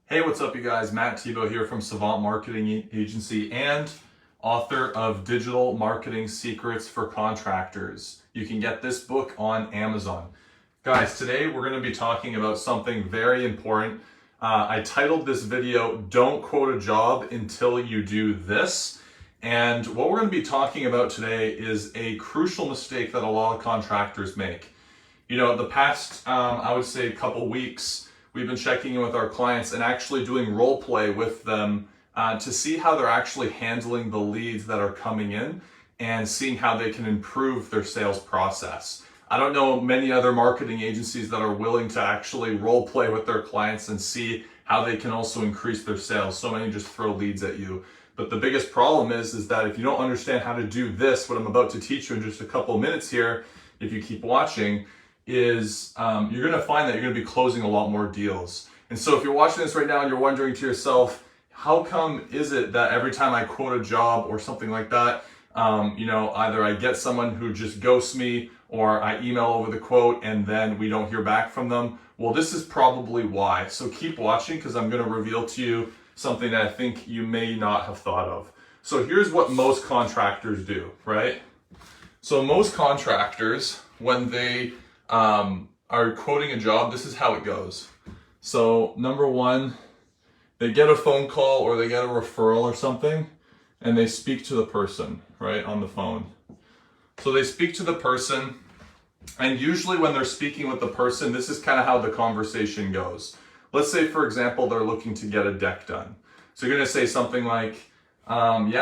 Hey, what's up, you guys? Matt Thibeau here from Savant Marketing Agency and author of Digital Marketing Secrets for Contractors. You can get this book on Amazon. Guys, today we're going to be talking about something very important. I titled this video, Don't Quote a Job Until You Do This. And what we're going to be talking about today is a crucial mistake that a lot of contractors make. You know, the past, I would say, couple weeks, we've been checking in with our clients and actually doing role play with them to see how they're actually handling the leads that are coming in and seeing how they can improve their sales process. I don't know many other marketing agencies that are willing to actually role play with their clients and see how they can also increase their sales. So many just throw leads at you. But the biggest problem is that if you don't understand how to do this, what I'm about to teach you in just a couple of minutes here, if you keep watching, is you're going to find that you're going to be closing a lot more deals. And so if you're watching this right now and you're wondering to yourself, how come is it that every time I quote a job or something like that, either I get someone who just ghosts me or I email over the quote and then we don't hear back from them? Well, this is probably why. So keep watching because I'm going to reveal to you something that I think you may not have thought of. So here's what most contractors do, right? So most contractors, when they are quoting a job, this is how it goes. So number one, they get a phone call or they get a referral or something and they speak to the person, right, on the phone. So they speak to the person, and usually when they're speaking with the person, this is kind of how the conversation goes. Let's say, for example, they're looking to get a deck done. So you're going to say something like, what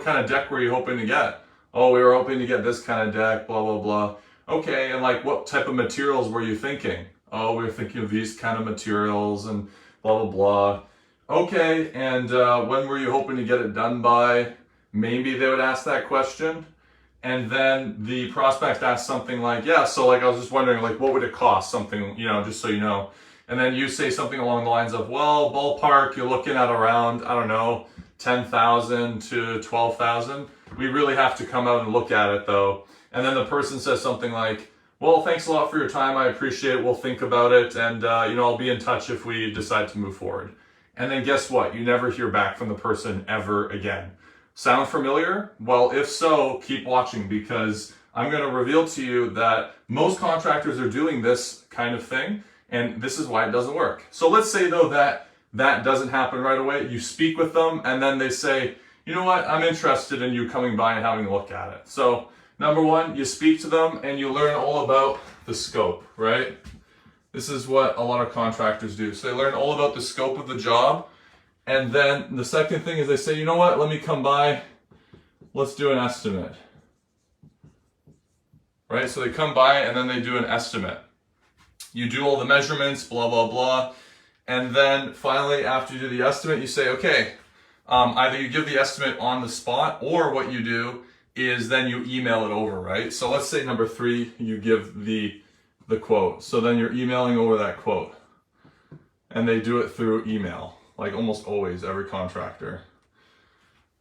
kind of deck were you hoping to get? Oh, we were hoping to get this kind of deck, blah, blah, blah. Okay, and like what type of materials were you thinking? Oh, we were thinking of these kind of materials and blah, blah, blah. Okay, and when were you hoping to get it done by? Maybe they would ask that question. And then the prospect asks something like, I was just wondering, like, what would it cost? Something, just so you know. And then you say something along the lines of, well, ballpark, you're looking at around, I don't know, 10,000 to 12,000. We really have to come out and look at it though. And then the person says something like, well, thanks a lot for your time. I appreciate it. We'll think about it. And, I'll be in touch if we decide to move forward. And then guess what? You never hear back from the person ever again. Sound familiar? Well, if so, keep watching because I'm going to reveal to you that most contractors are doing this kind of thing. And this is why it doesn't work. So let's say though that doesn't happen right away. You speak with them and then they say, you know what? I'm interested in you coming by and having a look at it. So number one, you speak to them and you learn all about the scope, right? This is what a lot of contractors do. So they learn all about the scope of the job. And then the second thing is they say, you know what, let me come by. Let's do an estimate. Right? So they come by and then they do an estimate. You do all the measurements, blah, blah, blah. And then finally, after you do the estimate, you say, okay, either you give the estimate on the spot or what you do is then you email it over, right? So let's say number three, you give the quote. So then you're emailing over that quote. And they do it through email, like almost always, every contractor.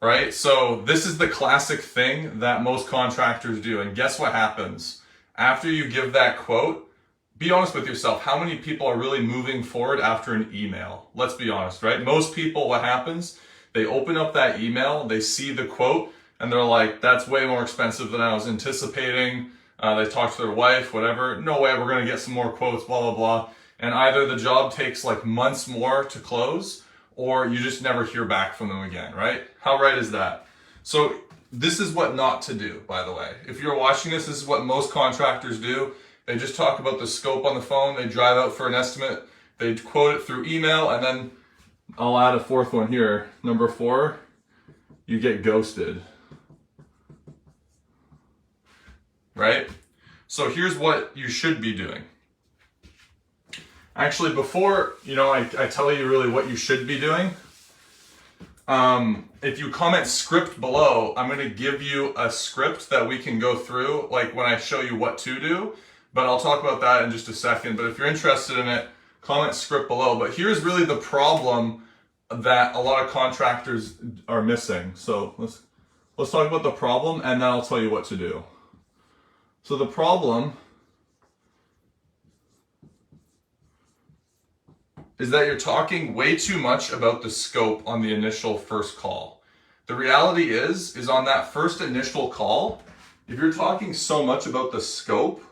Right? So this is the classic thing that most contractors do. And guess what happens? After you give that quote, be honest with yourself. How many people are really moving forward after an email? Let's be honest, right? Most people, what happens? They open up that email, they see the quote, and they're like, that's way more expensive than I was anticipating. They talk to their wife, whatever. No way, we're going to get some more quotes, blah, blah, blah. And either the job takes like months more to close, or you just never hear back from them again, right? How right is that? So this is what not to do, by the way. If you're watching this is what most contractors do. They just talk about the scope on the phone. They drive out for an estimate. They quote it through email, and then I'll add a fourth one here. Number 4, you get ghosted. Right? So here's what you should be doing. Actually, before, I tell you really what you should be doing, if you comment script below, I'm going to give you a script that we can go through, like when I show you what to do, but I'll talk about that in just a second. But if you're interested in it, comment script below. But here's really the problem that a lot of contractors are missing. So let's talk about the problem and then I'll tell you what to do. So the problem is that you're talking way too much about the scope on the initial first call. The reality is on that first initial call, if you're talking so much about the scope,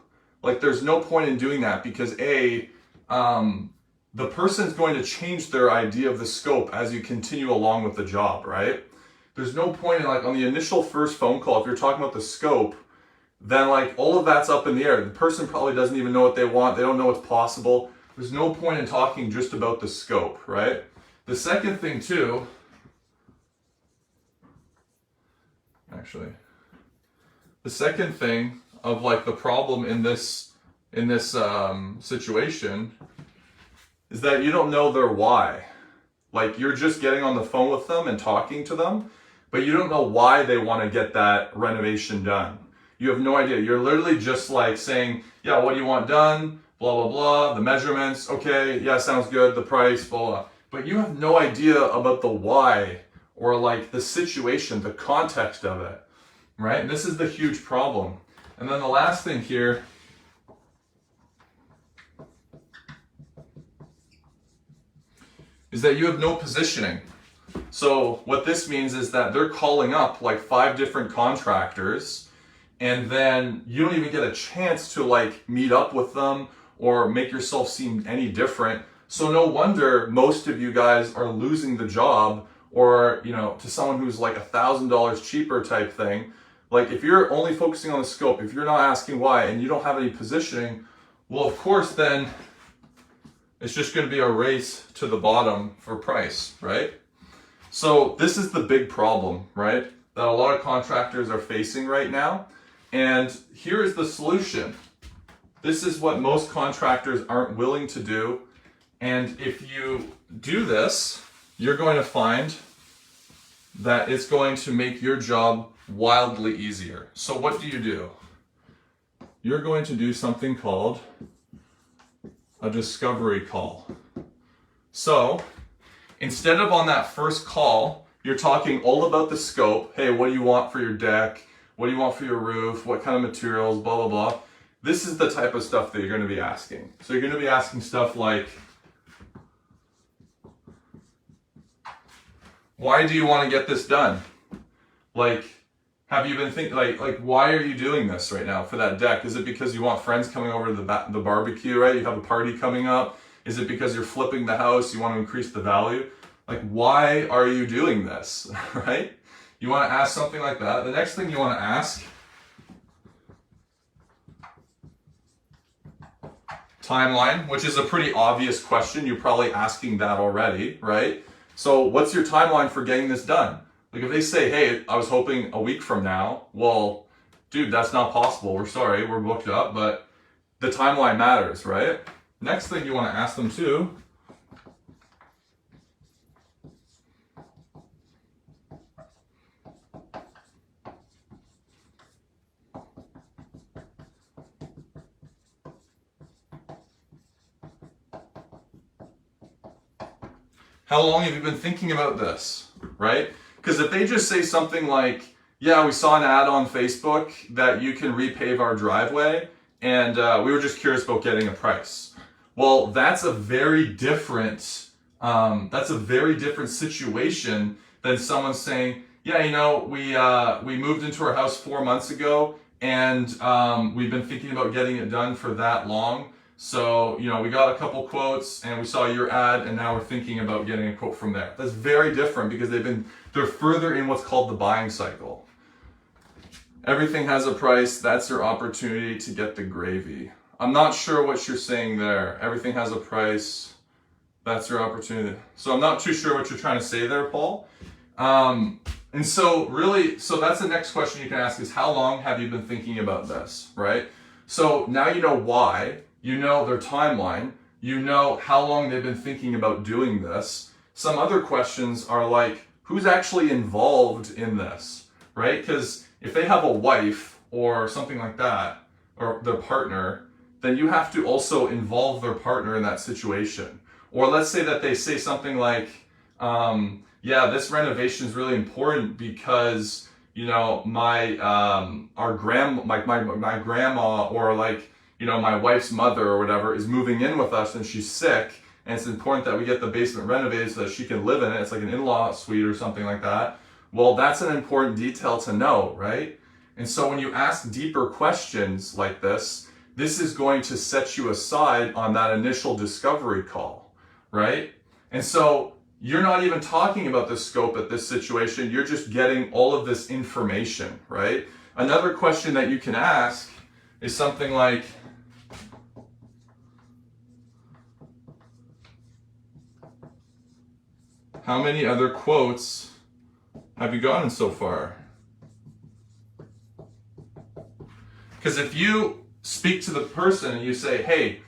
like there's no point in doing that because the person's going to change their idea of the scope as you continue along with the job, right? There's no point in like on the initial first phone call, if you're talking about the scope, then like all of that's up in the air. The person probably doesn't even know what they want. They don't know what's possible. There's no point in talking just about the scope, right? The second thing too, the second thing of like the problem in this situation is that you don't know their why. Like you're just getting on the phone with them and talking to them, but you don't know why they want to get that renovation done. You have no idea. You're literally just like saying, yeah, what do you want done? Blah, blah, blah. The measurements. Okay. Yeah, sounds good. The price, blah, blah. But you have no idea about the why or like the situation, the context of it, right? And this is the huge problem. And then the last thing here is that you have no positioning. So what this means is that they're calling up like 5 different contractors and then you don't even get a chance to like meet up with them or make yourself seem any different. So no wonder most of you guys are losing the job or, you know, to someone who's like $1,000 cheaper type thing. Like if you're only focusing on the scope, if you're not asking why and you don't have any positioning, well, of course, then it's just going to be a race to the bottom for price, right? So this is the big problem, right? That a lot of contractors are facing right now. And here is the solution. This is what most contractors aren't willing to do. And if you do this, you're going to find that it's going to make your job wildly easier. So what do? You're going to do something called a discovery call. So instead of on that first call, you're talking all about the scope. Hey, what do you want for your deck? What do you want for your roof? What kind of materials? Blah, blah, blah. This is the type of stuff that you're going to be asking. So you're going to be asking stuff like, why do you want to get this done? Like, have you been thinking, like, why are you doing this right now for that deck? Is it because you want friends coming over to the barbecue, right? You have a party coming up. Is it because you're flipping the house? You want to increase the value? Like, why are you doing this, right? You want to ask something like that. The next thing you want to ask, timeline, which is a pretty obvious question. You're probably asking that already, right? So what's your timeline for getting this done? Like if they say, hey, I was hoping a week from now, well, dude, that's not possible. We're sorry, we're booked up, but the timeline matters, right? Next thing you want to ask them too, how long have you been thinking about this, right? Because if they just say something like, yeah, we saw an ad on Facebook that you can repave our driveway, and we were just curious about getting a price. Well, that's a very different situation than someone saying, yeah, you know, we moved into our house 4 months ago, and we've been thinking about getting it done for that long. So, you know, we got a couple quotes and we saw your ad and now we're thinking about getting a quote from there. That's very different because they're further in what's called the buying cycle. Everything has a price. That's your opportunity to get the gravy. I'm not sure what you're saying there. Everything has a price. That's your opportunity. So I'm not too sure what you're trying to say there, Paul. And so that's the next question you can ask is how long have you been thinking about this, right? So now you know why. You know their timeline, you know how long they've been thinking about doing this. Some other questions are like, who's actually involved in this, right? Because if they have a wife or something like that, or their partner, then you have to also involve their partner in that situation. Or let's say that they say something like, yeah, this renovation is really important because, you know, my grandma or like, you know, my wife's mother or whatever is moving in with us and she's sick and it's important that we get the basement renovated so that she can live in it. It's like an in-law suite or something like that. Well, that's an important detail to know, right? And so when you ask deeper questions like this is going to set you aside on that initial discovery call, right? And so you're not even talking about the scope at this situation. You're just getting all of this information, right? Another question that you can ask is something like, how many other quotes have you gotten so far? Because if you speak to the person and you say, hey,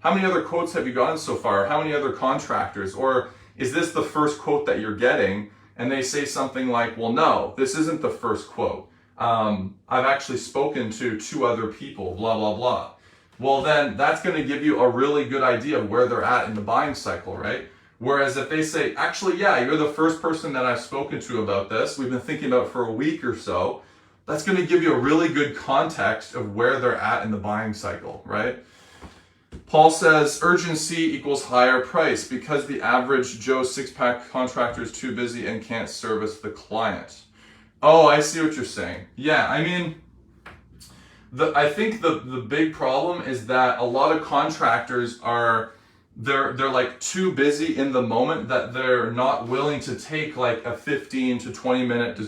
how many other quotes have you gotten so far? How many other contractors? Or is this the first quote that you're getting? And they say something like, well, no, this isn't the first quote. I've actually spoken to 2 other people, blah, blah, blah. Well, then that's going to give you a really good idea of where they're at in the buying cycle, right? Whereas if they say, actually, yeah, you're the first person that I've spoken to about this. We've been thinking about it for a week or so. That's going to give you a really good context of where they're at in the buying cycle, right? Paul says urgency equals higher price because the average Joe 6-pack contractor is too busy and can't service the client. Oh, I see what you're saying. Yeah, I mean, I think the big problem is that a lot of contractors are, they're like too busy in the moment that they're not willing to take like a 15 to 20 minute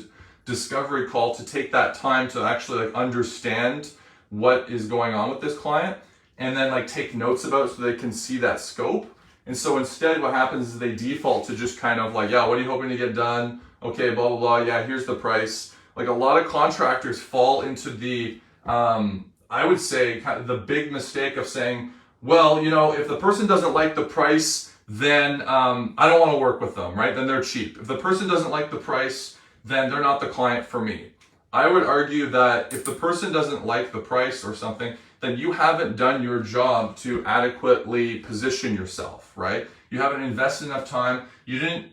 discovery call to take that time to actually like understand what is going on with this client and then like take notes about it so they can see that scope. And so instead what happens is they default to just kind of like, yeah, what are you hoping to get done? Okay, blah, blah, blah. Yeah, here's the price. Like a lot of contractors fall into the, I would say kind of the big mistake of saying, well, you know, if the person doesn't like the price, then I don't want to work with them, right? Then they're cheap. If the person doesn't like the price, then they're not the client for me. I would argue that if the person doesn't like the price or something, then you haven't done your job to adequately position yourself, right? You haven't invested enough time. You didn't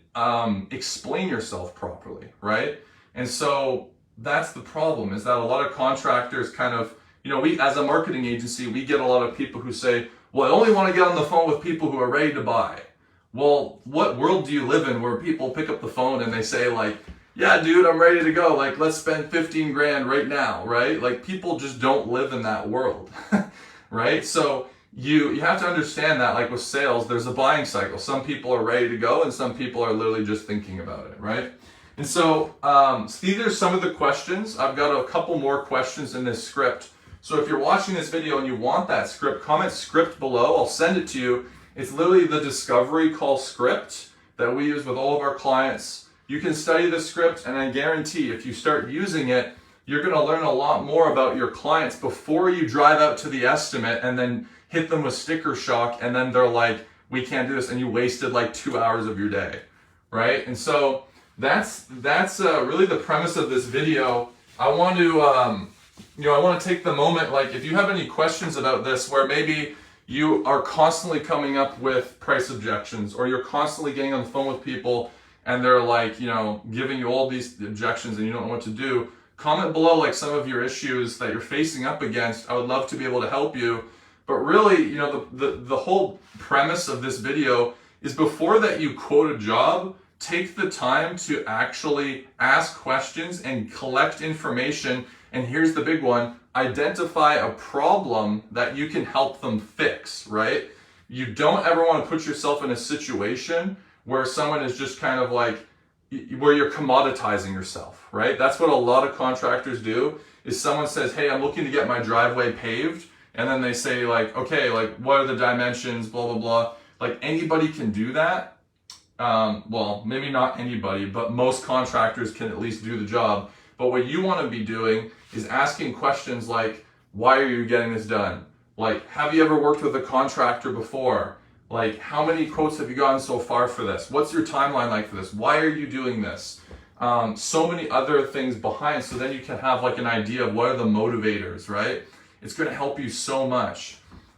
explain yourself properly, right? And so that's the problem, is that a lot of contractors kind of, you know, we as a marketing agency, we get a lot of people who say, well, I only want to get on the phone with people who are ready to buy. Well, what world do you live in where people pick up the phone and they say like, yeah, dude, I'm ready to go. Like, let's spend 15 grand right now, right? Like, people just don't live in that world, right? So you have to understand that, like with sales, there's a buying cycle. Some people are ready to go and some people are literally just thinking about it, right? And so these are some of the questions. I've got a couple more questions in this script. So if you're watching this video and you want that script, comment script below. I'll send it to you. It's literally the discovery call script that we use with all of our clients. You can study the script, and I guarantee if you start using it, you're going to learn a lot more about your clients before you drive out to the estimate and then hit them with sticker shock, and then they're like, we can't do this, and you wasted like 2 hours of your day, right? And so that's really the premise of this video. I want to, I want to take the moment, like if you have any questions about this, where maybe you are constantly coming up with price objections, or you're constantly getting on the phone with people and they're like, giving you all these objections and you don't know what to do, comment below like some of your issues that you're facing up against. I would love to be able to help you. But really, the whole premise of this video is before that you quote a job, take the time to actually ask questions and collect information. And here's the big one, identify a problem that you can help them fix, right? You don't ever want to put yourself in a situation where someone is just kind of like, where you're commoditizing yourself, right? That's what a lot of contractors do, is someone says, hey, I'm looking to get my driveway paved. And then they say like, okay, like what are the dimensions, blah, blah, blah. Like anybody can do that. Well, maybe not anybody, but most contractors can at least do the job. But what you want to be doing is asking questions like, why are you getting this done? Like, have you ever worked with a contractor before? Like, how many quotes have you gotten so far for this? What's your timeline like for this? Why are you doing this? So many other things behind, so then you can have like an idea of what are the motivators, right? It's going to help you so much.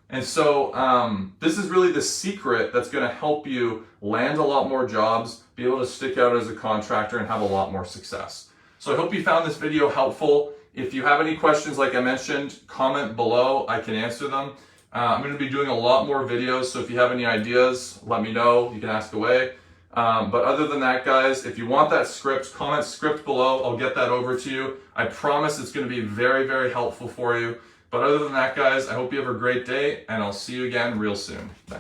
And so this is really the secret that's going to help you land a lot more jobs, be able to stick out as a contractor, and have a lot more success. So I hope you found this video helpful. If you have any questions, like I mentioned, comment below. I can answer them. I'm going to be doing a lot more videos, so if you have any ideas, let me know. You can ask away. But other than that, guys, if you want that script, comment script below. I'll get that over to you. I promise it's going to be very, very helpful for you. But other than that, guys, I hope you have a great day, and I'll see you again real soon. Thanks.